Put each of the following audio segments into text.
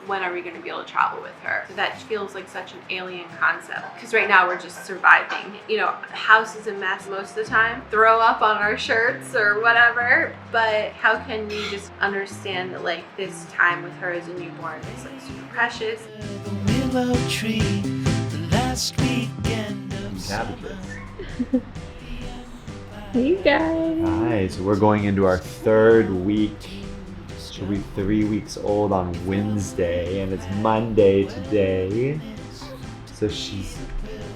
when are we going to be able to travel with her? So that feels like such an alien concept, because right now we're just surviving. You know, house is a mess most of the time, throw up on our shirts or whatever, but how can we just understand that like this time with her as a newborn is like super precious. The willow tree, the last weekend of Cabbages. Hey guys. Hi, so we're going into our 3rd week. She'll be 3 weeks old on Wednesday, and it's Monday today. So she's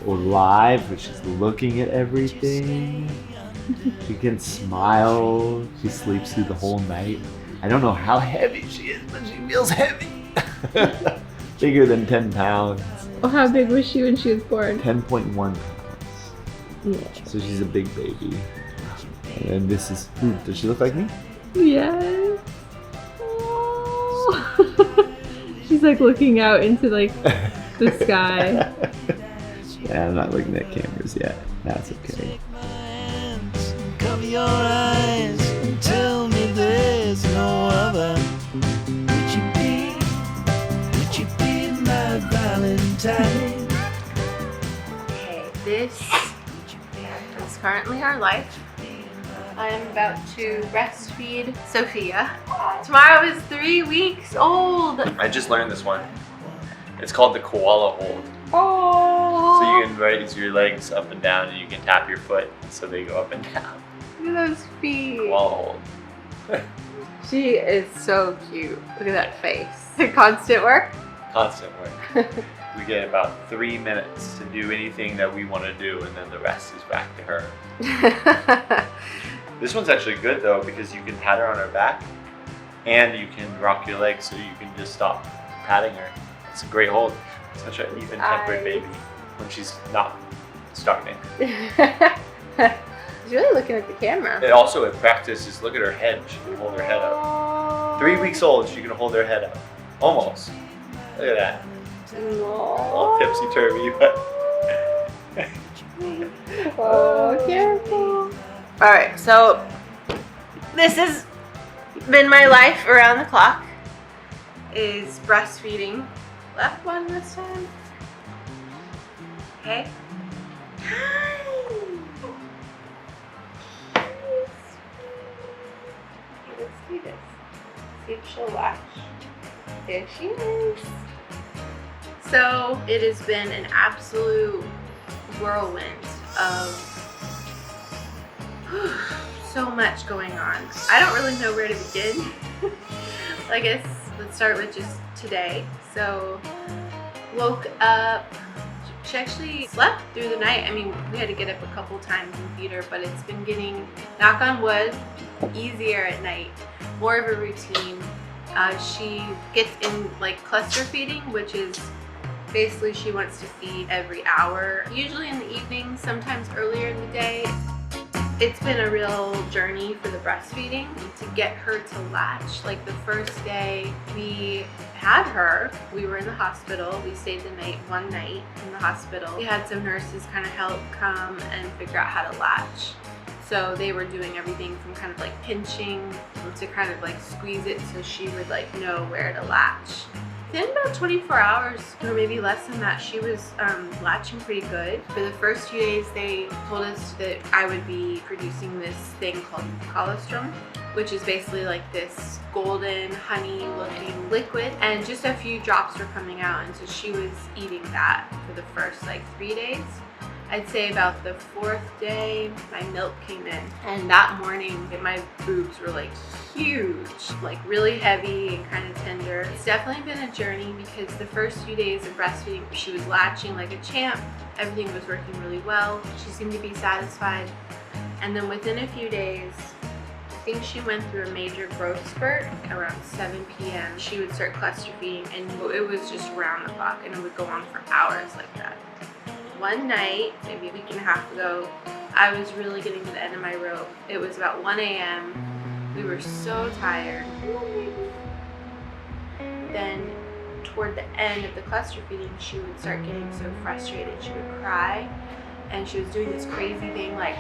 alive, but she's looking at everything. She can smile. She sleeps through the whole night. I don't know how heavy she is, but she feels heavy. Bigger than 10 pounds. Oh, how big was she when she was born? 10.1 pounds. Yeah. So she's a big baby. And then this is, does she look like me? Yes. Oh. She's like looking out into like the sky. Yeah, I'm not looking at cameras yet. That's okay. cover your eyes and tell me there's no other. Would you be my Valentine? Okay, this is currently our life. I'm about to breastfeed Sophia. Tomorrow is 3 weeks old. I just learned this one. It's called the koala hold. Oh. So you can raise your legs up and down and you can tap your foot so they go up and down. Look at those feet. Koala hold. She is so cute. Look at that face. Constant work? Constant work. We get about 3 minutes to do anything that we want to do, and then the rest is back to her. This one's actually good though, because you can pat her on her back and you can rock your legs so you can just stop patting her. It's a great hold. Such an even-tempered baby when she's not starving. She's really looking at the camera. And also in practice, just look at her head. She can hold her head up. 3 weeks old, she can hold her head up. Almost. Look at that. All tipsy-turvy, but... Oh, careful. Alright, so this has been my life around the clock, is breastfeeding. Left one this time. Okay. Hi. Let's do this. See if she'll watch. There she is. So it has been an absolute whirlwind of so much going on. I don't really know where to begin. I guess let's start with just today. So woke up, she actually slept through the night. I mean, we had to get up a couple times and feed her, but it's been getting, knock on wood, easier at night, more of a routine. She gets in like cluster feeding, which is basically she wants to feed every hour, usually in the evening, sometimes earlier in the day. It's been a real journey for the breastfeeding to get her to latch. Like the first day we had her, we were in the hospital. We stayed one night in the hospital. We had some nurses kind of help come and figure out how to latch. So they were doing everything from kind of like pinching to kind of like squeeze it so she would like know where to latch. Within about 24 hours, or maybe less than that, she was latching pretty good. For the first few days, they told us that I would be producing this thing called colostrum, which is basically like this golden honey-looking liquid, and just a few drops were coming out, and so she was eating that for the first like 3 days. I'd say about the 4th day, my milk came in, and that morning my boobs were like huge, like really heavy and kind of tender. It's definitely been a journey because the first few days of breastfeeding, she was latching like a champ. Everything was working really well. She seemed to be satisfied. And then within a few days, I think she went through a major growth spurt around 7 p.m. She would start cluster feeding, and it was just round the clock, and it would go on for hours like that. One night, maybe a week and a half ago, I was really getting to the end of my rope. It was about 1 a.m. We were so tired. Then toward the end of the cluster feeding, she would start getting so frustrated. She would cry, and she was doing this crazy thing like,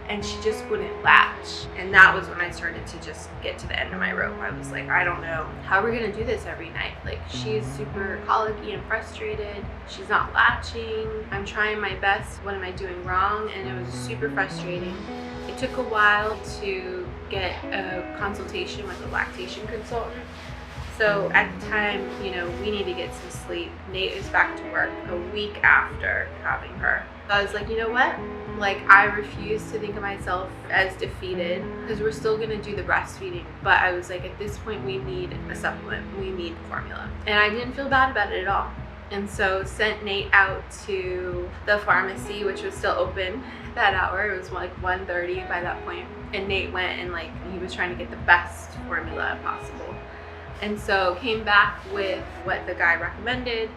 and she just wouldn't latch. And that was when I started to just get to the end of my rope. I was like, I don't know how we're gonna do this every night. Like, she's super colicky and frustrated. She's not latching. I'm trying my best. What am I doing wrong? And it was super frustrating. It took a while to get a consultation with a lactation consultant. So at the time, you know, we need to get some sleep. Nate is back to work a week after having her. So I was like, you know what? Like, I refuse to think of myself as defeated because we're still gonna do the breastfeeding. But I was like, at this point, we need a supplement. We need formula. And I didn't feel bad about it at all. And so sent Nate out to the pharmacy, which was still open that hour. It was like 1:30 by that point. And Nate went and like, he was trying to get the best formula possible. And so came back with what the guy recommended,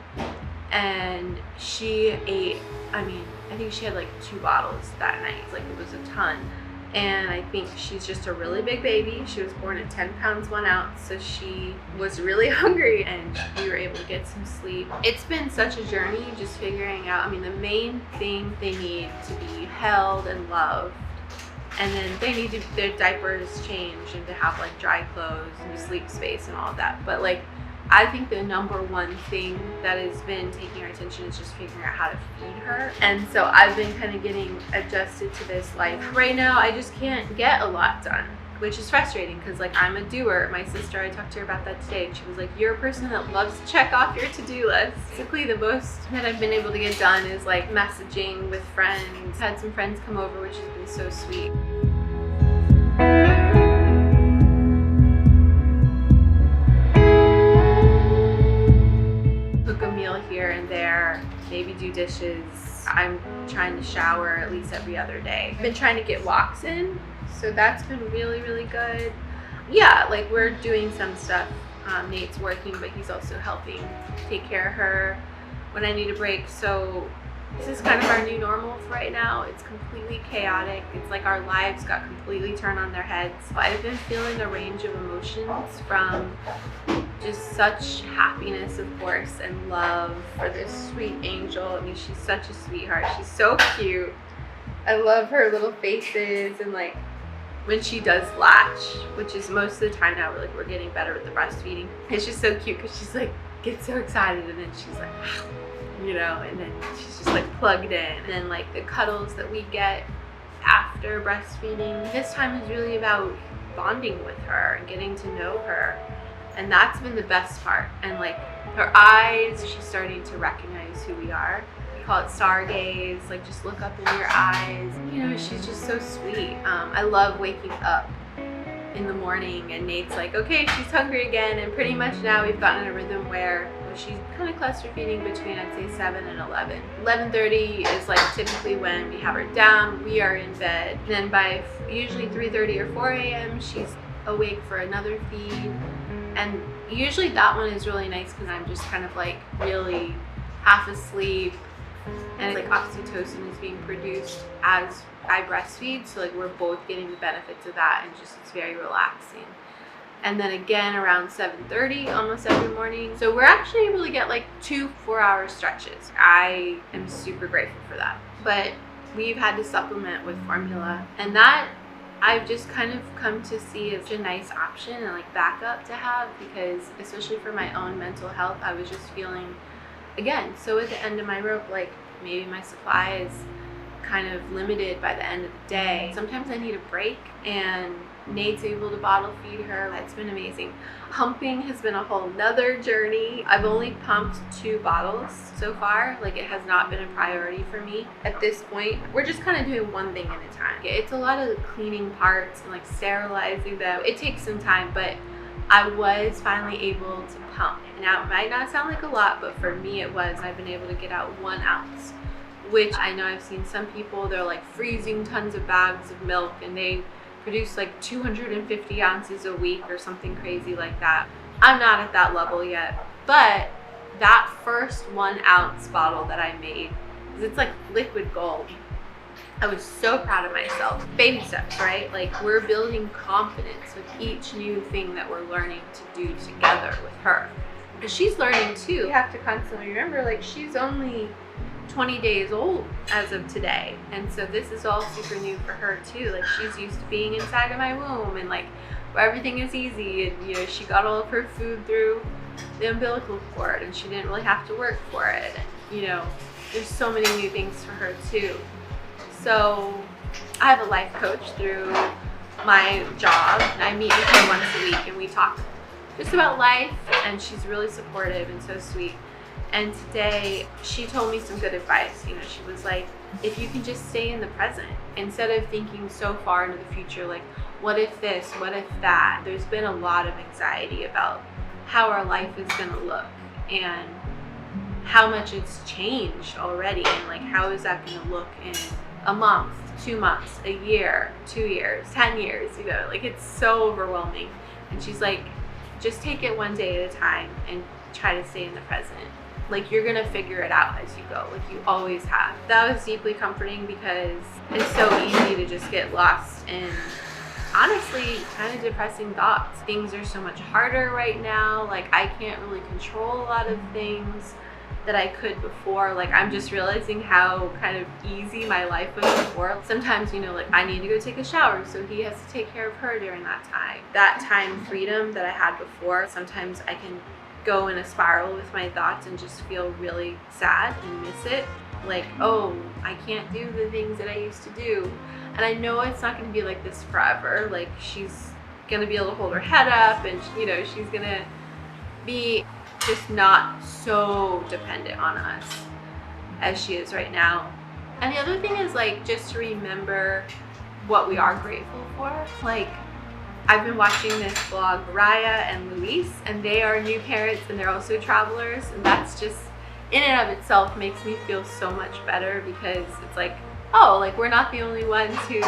and she ate, I mean, I think she had like 2 bottles that night. Like, it was a ton. And I think she's just a really big baby. She was born at 10 pounds 1 ounce, so she was really hungry, and we were able to get some sleep. It's been such a journey just figuring out, I mean, the main thing, they need to be held and loved. And then they need to, their diapers changed and to have like dry clothes and sleep space and all of that. But like, I think the number one thing that has been taking our attention is just figuring out how to feed her. And so I've been kind of getting adjusted to this life. Right now, I just can't get a lot done, which is frustrating because like, I'm a doer. My sister, I talked to her about that today, and she was like, you're a person that loves to check off your to-do list. Basically, the most that I've been able to get done is like messaging with friends. Had some friends come over, which has been so sweet. Cook a meal here and there, maybe do dishes. I'm trying to shower at least every other day. I've been trying to get walks in, so that's been really, really good. Yeah, like, we're doing some stuff. Nate's working, but he's also helping take care of her when I need a break. So this is kind of our new normal for right now. It's completely chaotic. It's like our lives got completely turned on their heads. I've been feeling a range of emotions, from just such happiness, of course, and love for this sweet angel. I mean, she's such a sweetheart. She's so cute. I love her little faces, and like, when she does latch, which is most of the time now, we're getting better with the breastfeeding. It's just so cute because she's like, gets so excited, and then she's like, you know, and then she's just like plugged in. And then like the cuddles that we get after breastfeeding, this time is really about bonding with her and getting to know her. And that's been the best part. And like, her eyes, she's starting to recognize who we are. We call it stargaze, like just look up into your eyes. You know, she's just so sweet. I love waking up in the morning and Nate's like, okay, she's hungry again. And pretty much now we've gotten in a rhythm where she's kind of cluster feeding between, I'd say, 7 and 11. 11:30 is like typically when we have her down, we are in bed. And then by usually 3:30 or 4 a.m., she's awake for another feed. And usually that one is really nice because I'm just kind of like really half asleep, and like oxytocin is being produced as I breastfeed, so like we're both getting the benefits of that, and just it's very relaxing. And then again around 7:30 almost every morning. So we're actually able to get like 2 4-hour stretches. I am super grateful for that. But we've had to supplement with formula, and that I've just kind of come to see as a nice option and like backup to have, because especially for my own mental health, I was just feeling, again, so at the end of my rope, like maybe my supply is kind of limited by the end of the day. Sometimes I need a break, and Nate's able to bottle feed her. That's been amazing. Pumping has been a whole nother journey. I've only pumped 2 bottles so far. Like, it has not been a priority for me at this point. We're just kind of doing one thing at a time. It's a lot of cleaning parts and like sterilizing them. It takes some time, but I was finally able to pump. Now, it might not sound like a lot, but for me it was. I've been able to get out 1 ounce, which I know I've seen some people, they're like freezing tons of bags of milk, and they produce like 250 ounces a week or something crazy like that. I'm not at that level yet, but that first 1 ounce bottle that I made, because it's like liquid gold, I was so proud of myself. Baby steps, right? Like, we're building confidence with each new thing that we're learning to do together with her, because she's learning too. You have to constantly remember, like, she's only 20 days old as of today. And so this is all super new for her too. Like, she's used to being inside of my womb and like where everything is easy, and you know, she got all of her food through the umbilical cord and she didn't really have to work for it. And, you know, there's so many new things for her too. So I have a life coach through my job, and I meet with her once a week and we talk just about life, and she's really supportive and so sweet. And today she told me some good advice. You know, she was like, if you can just stay in the present instead of thinking so far into the future, like what if this, what if that. There's been a lot of anxiety about how our life is going to look and how much it's changed already, and like how is that going to look in a month, 2 months, a year, 2 years, 10 years, you know, like it's so overwhelming. And she's like, just take it one day at a time and try to stay in the present. Like, you're gonna figure it out as you go, like you always have. That was deeply comforting because it's so easy to just get lost in honestly kind of depressing thoughts. Things are so much harder right now. Like, I can't really control a lot of things that I could before. Like, I'm just realizing how kind of easy my life was before. Sometimes, you know, like I need to go take a shower, so he has to take care of her during that time. That time freedom that I had before, sometimes I can go in a spiral with my thoughts and just feel really sad and miss it. Like, oh, I can't do the things that I used to do. And I know it's not going to be like this forever. Like, she's going to be able to hold her head up, and you know, she's going to be just not so dependent on us as she is right now. And the other thing is, like, just to remember what we are grateful for. Like, I've been watching this vlog, Raya and Luis, and they are new parents and they're also travelers, and that's just in and of itself makes me feel so much better, because it's like, oh, like we're not the only ones who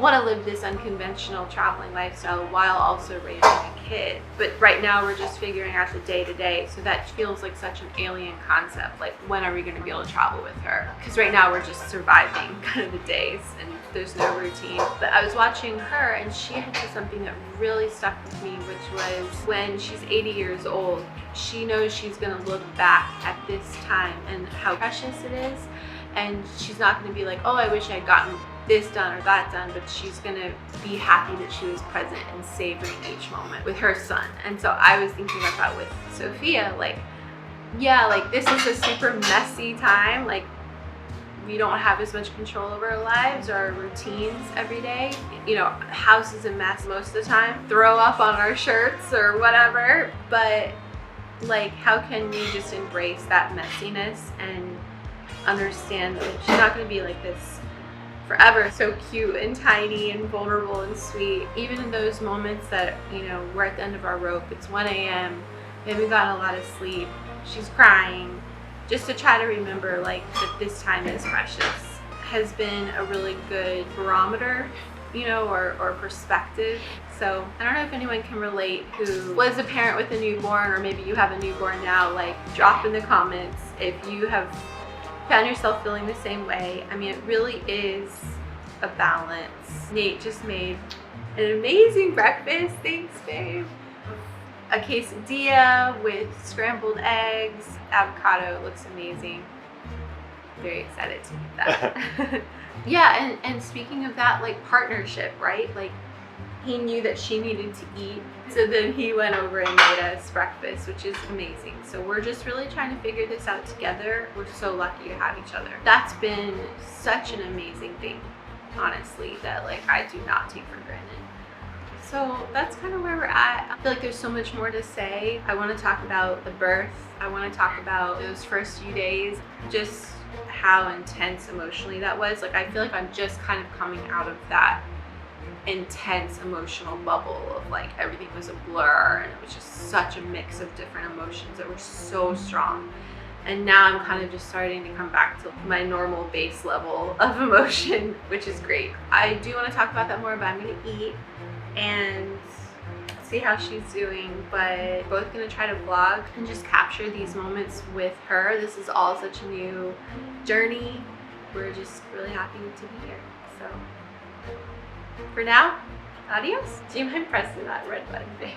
want to live this unconventional traveling lifestyle while also raising a kid. But right now we're just figuring out the day-to-day, so that feels like such an alien concept. Like, when are we going to be able to travel with her? Because right now we're just surviving kind of the days and there's no routine. But I was watching her and she had said something that really stuck with me, which was, when she's 80 years old, she knows she's going to look back at this time and how precious it is. And she's not going to be like, oh, I wish I'd gotten this done or that done, but she's going to be happy that she was present and savoring each moment with her son. And so I was thinking about that with Sophia, like, yeah, like this is a super messy time. Like, we don't have as much control over our lives or our routines every day. You know, house is a mess most of the time. Throw up on our shirts or whatever. But like, how can we just embrace that messiness and understand that she's not going to be like this forever, so cute and tiny and vulnerable and sweet. Even in those moments that, you know, we're at the end of our rope, it's 1 a.m., we haven't gotten a lot of sleep, she's crying, just to try to remember like that this time is precious has been a really good barometer, you know, or perspective. So I don't know if anyone can relate who was a parent with a newborn, or maybe you have a newborn now. Like, drop in the comments if you have found yourself feeling the same way. I mean, it really is a balance. Nate just made an amazing breakfast. Thanks, babe. A quesadilla with scrambled eggs, avocado. It looks amazing. Very excited to eat that. Yeah, and speaking of that, like, partnership, right? Like, he knew that she needed to eat, so then he went over and made us breakfast, which is amazing. So we're just really trying to figure this out together. We're so lucky to have each other. That's been such an amazing thing, honestly, that like I do not take for granted. So that's kind of where we're at. I feel like there's so much more to say. I want to talk about the birth. I want to talk about those first few days, just how intense emotionally that was. Like, I feel like I'm just kind of coming out of that intense emotional bubble of like everything was a blur, and it was just such a mix of different emotions that were so strong. And now I'm kind of just starting to come back to my normal base level of emotion, which is great. I do want to talk about that more, but I'm going to eat and see how she's doing. But both going to try to vlog and just capture these moments with her. This is all such a new journey. We're just really happy to be here. So for now, adios. Do you mind pressing that red button, babe?